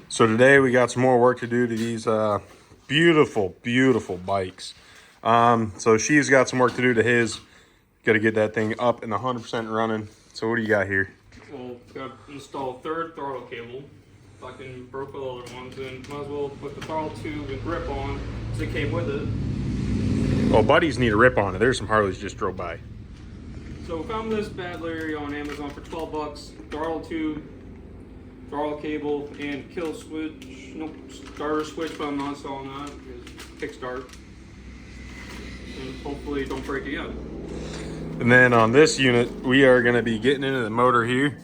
So today we got some more work to do to these beautiful, beautiful bikes. So she's got some work to do to his. Got to get that thing up and 100% running. So what do you got here? Well, got to install third throttle cable. Fucking broke with other ones, and might as well put the throttle tube and grip on as it came with it. Well, buddies need a rip on it. There's some Harleys just drove by. So found this battery on Amazon for 12 bucks. Throttle tube, throttle cable, and kill switch. Nope, starter switch, but I'm not installing that because kickstart. And hopefully don't break again. And then on this unit, we are going to be getting into the motor here.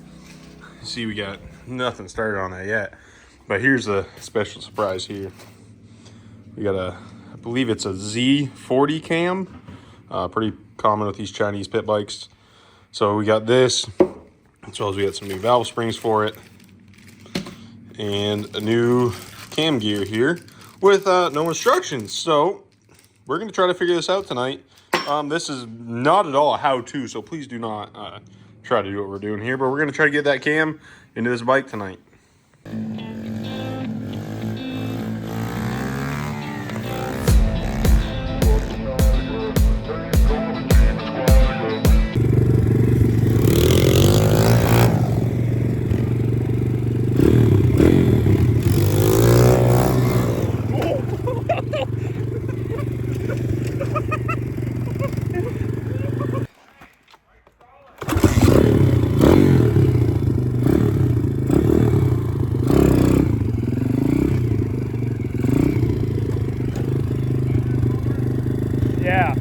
See, we got nothing started on that yet. But here's a special surprise here. We got I believe it's a Z40 cam. Pretty common with these Chinese pit bikes. So we got this, as well as we got some new valve springs for it. And a new cam gear here with no instructions. So we're going to try to figure this out tonight. This is not at all a how-to, so please do not try to do what we're doing here. But we're going to try to get that cam into this bike tonight. Yeah.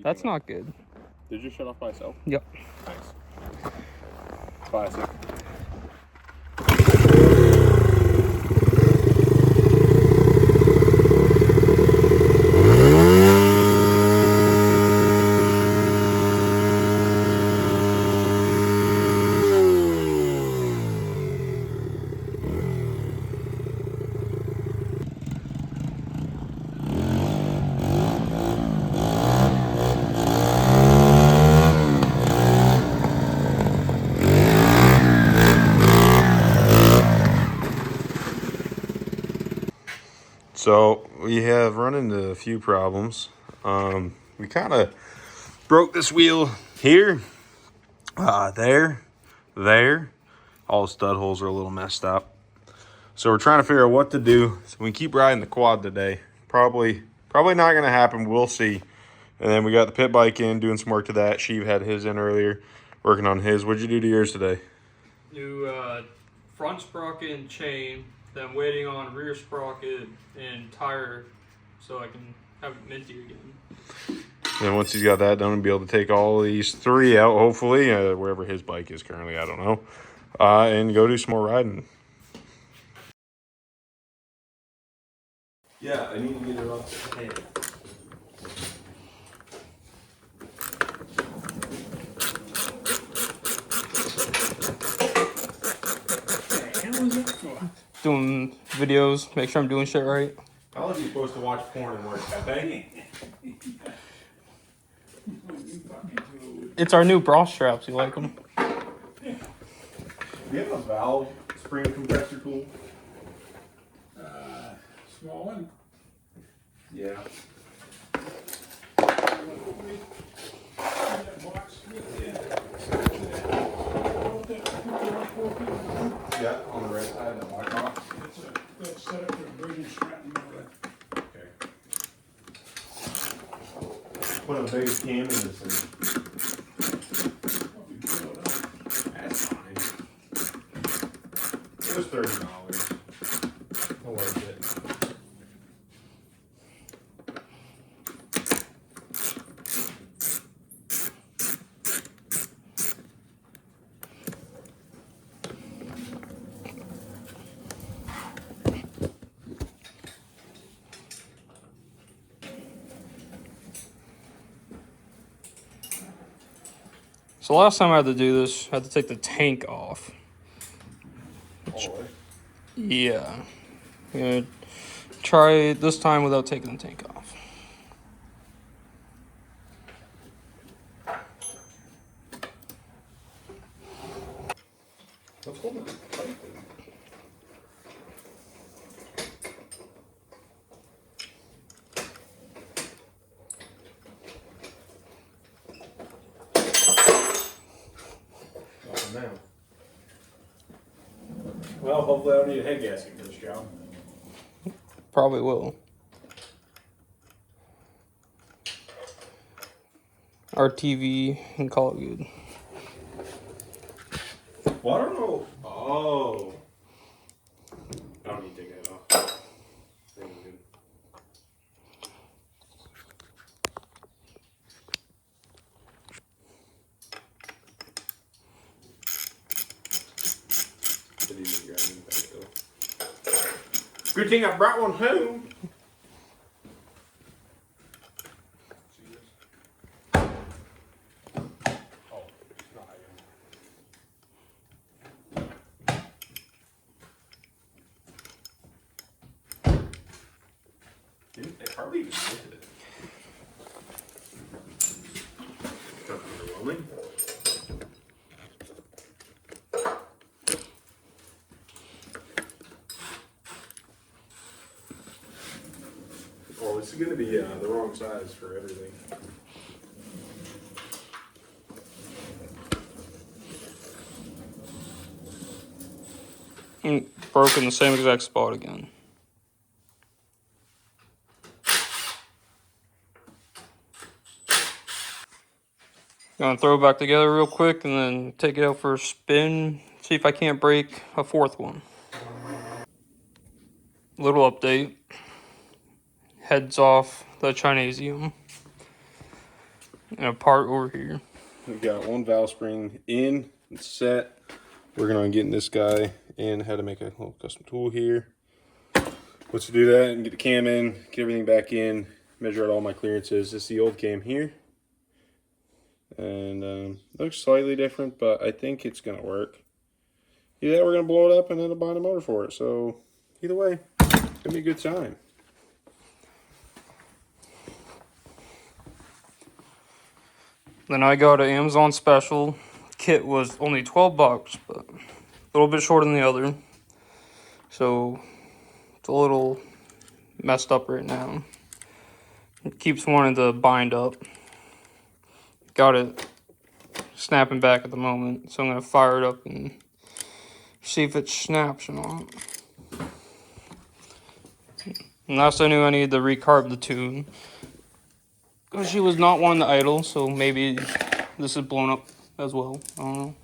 That's not good. Did you shut off by itself? Yep. Nice. Classic. So we have run into a few problems. We kind of broke this wheel here, there. All the stud holes are a little messed up. So we're trying to figure out what to do. So we keep riding the quad today. Probably not going to happen. We'll see. And then we got the pit bike in, doing some work to that. Sheev had his in earlier, working on his. What'd you do to yours today? New front sprocket and chain. Then waiting on rear sprocket and tire so I can have it minty again. And once he's got that done, we'll be able to take all these three out, hopefully, wherever his bike is currently, I don't know. and go do some more riding. Yeah, I need to get it off the head. Doing videos, make sure I'm doing shit right. How are you supposed to watch porn and work, Pepe? It's our new bra straps. You like them? Do you have a valve spring compressor tool? Small one. Yeah. Yeah, on the right side, that white box. That's set up for a braiding strap and all that. Okay. Put a big cam in this thing. Probably blow it up. That's fine. It was $30. I'll worth it. So last time I had to do this, I had to take the tank off. Yeah. I'm gonna try this time without taking the tank off. Let's hold it. Now. Well, hopefully I don't need a head gasket for this job. Probably will. RTV and call it good. Well, I don't know. Oh. I don't need to take that off. Very good. Good thing I brought one home. Dude, they hardly even looked at it. Kind of underwhelming. Oh, this is going to be the wrong size for everything. Broke in the same exact spot again. Gonna throw it back together real quick and then take it out for a spin. See if I can't break a fourth one. Little update. Heads off the Chinesium. And a part over here. We've got one valve spring in, it's set. We're gonna get in this guy and how to make a little custom tool here. Once you do that and get the cam in, get everything back in, measure out all my clearances. This is the old cam here. And looks slightly different, but I think it's gonna work. Either that, we're gonna blow it up and then I'll buy a motor for it. So either way, it's gonna be a good time. Then I got an Amazon special. Kit was only 12 bucks, but a little bit shorter than the other. So it's a little messed up right now. It keeps wanting to bind up. Got it snapping back at the moment, so I'm gonna fire it up and see if it snaps or not. And last I knew, I needed to recarb the tune. She was not one to idle, so maybe this is blown up as well. I don't know.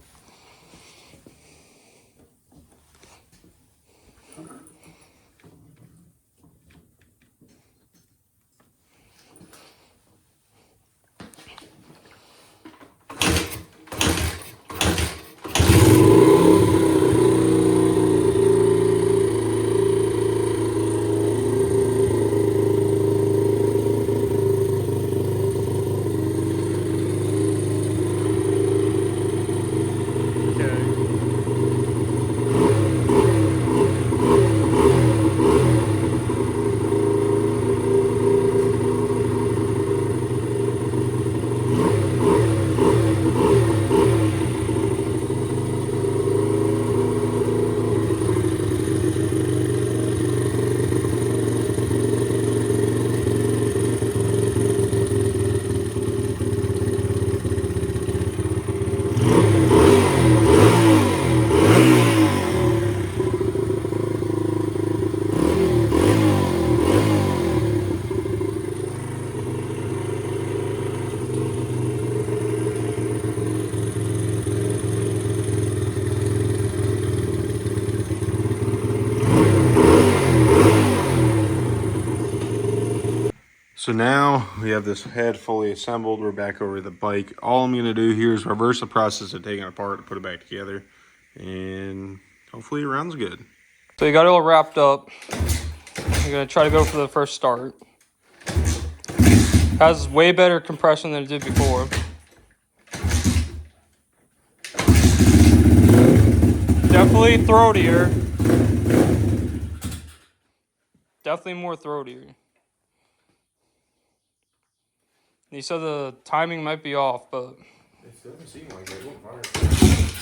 So now we have this head fully assembled. We're back over the bike. All I'm going to do here is reverse the process of taking it apart and put it back together. And hopefully it runs good. So you got it all wrapped up. I'm going to try to go for the first start. Has way better compression than it did before. Definitely throatier. Definitely more throatier. He said the timing might be off, but It doesn't seem like it.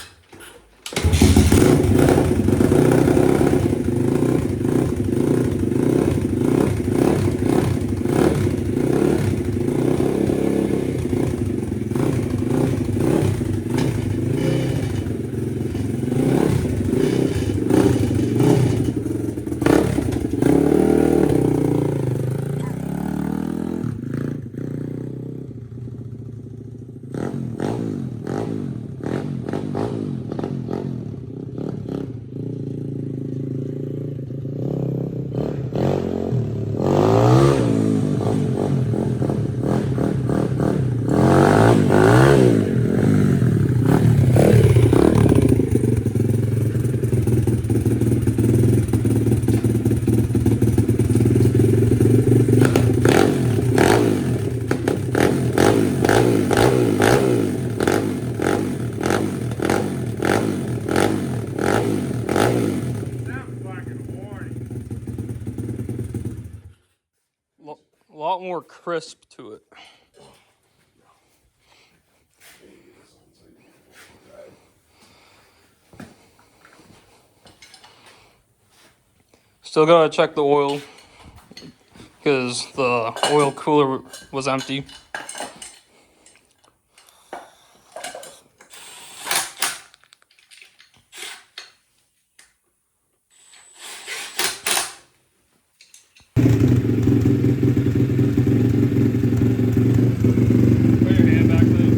a lot more crisp to it. Still gotta check the oil because the oil cooler was empty. Put your hand back there.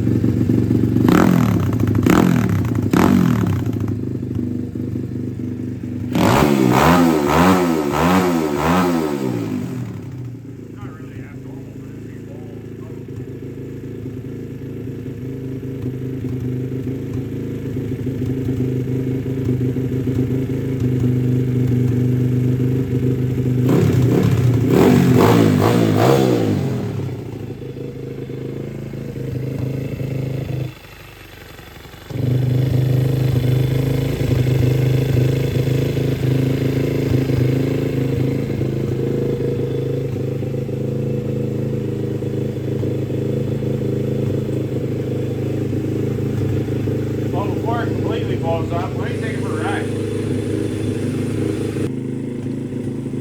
Well, before it completely falls off, why don't you take it for a ride?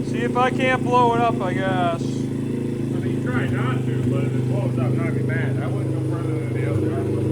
See if I can't blow it up, I guess. I mean, you try not to, but if it blows up, not be bad. I wouldn't go further than the other driveway.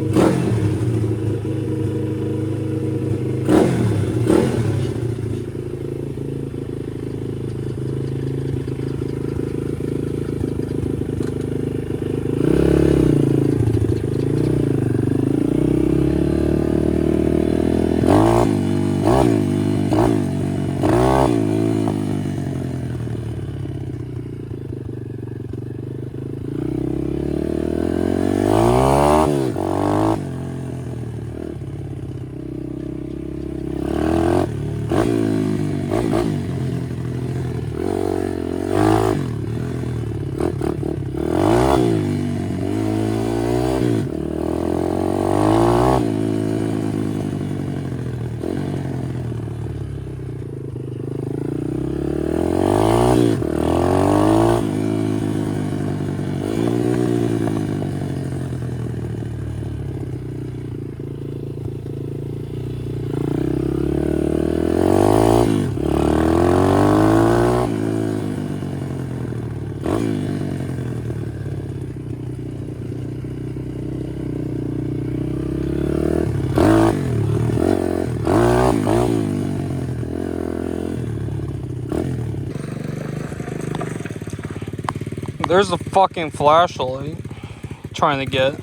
There's the fucking flashlight trying to get.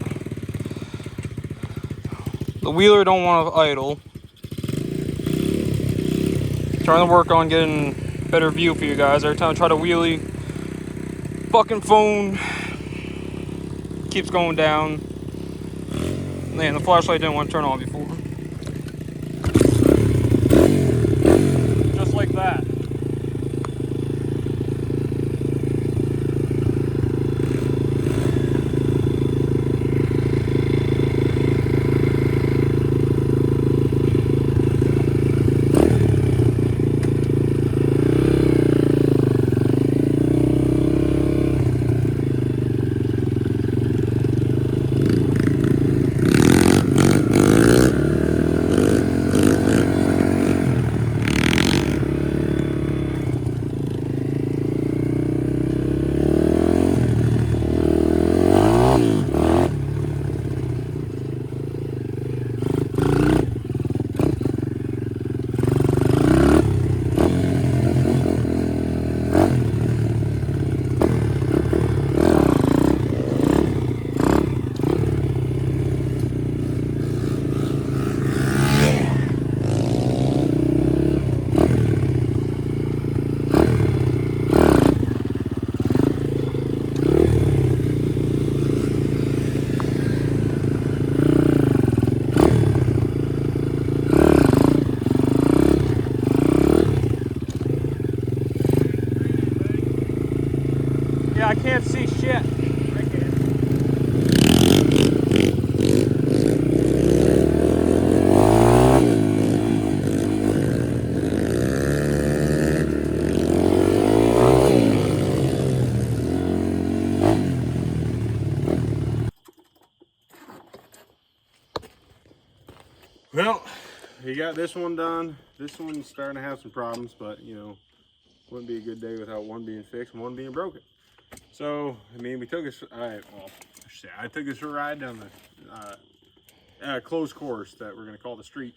The wheeler don't want to idle. Trying to work on getting better view for you guys. Every time I try to wheelie, fucking phone keeps going down. Man, the flashlight didn't want to turn on before. Just like that. Yeah, I can't see shit. Well, you got this one done. This one's starting to have some problems, but you know, wouldn't be a good day without one being fixed and one being broken. So, I mean, we took this. I took this ride down the closed course that we're gonna call the street,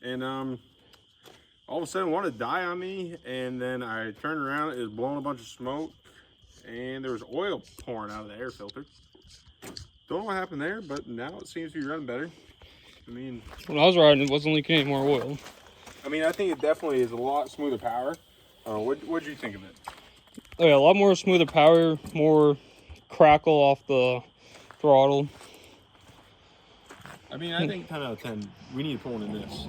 and all of a sudden, wanted to die on me, and then I turned around. It was blowing a bunch of smoke, and there was oil pouring out of the air filter. Don't know what happened there, but now it seems to be running better. I mean, When I was riding, it wasn't leaking any more oil. I mean, I think it definitely is a lot smoother power. What'd you think of it? Oh yeah, a lot more smoother power, more crackle off the throttle. I mean, I think 10 out of 10. We need to pull one in this.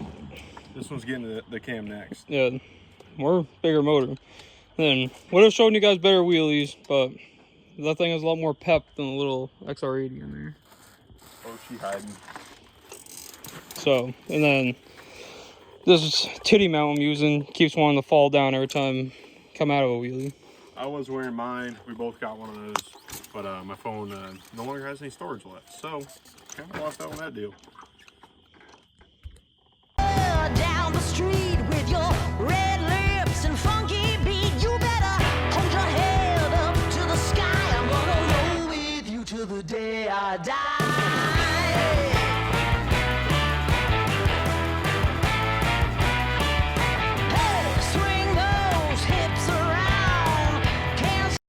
This one's getting the cam next. Yeah, more bigger motor. Then would have shown you guys better wheelies, but that thing has a lot more pep than the little XR80 in there. Oh, she hiding. So, and then this titty mount I'm using keeps wanting to fall down every time I come out of a wheelie. I was wearing mine. We both got one of those, but my phone no longer has any storage left, so kind of lost out on that deal. Down the street with your red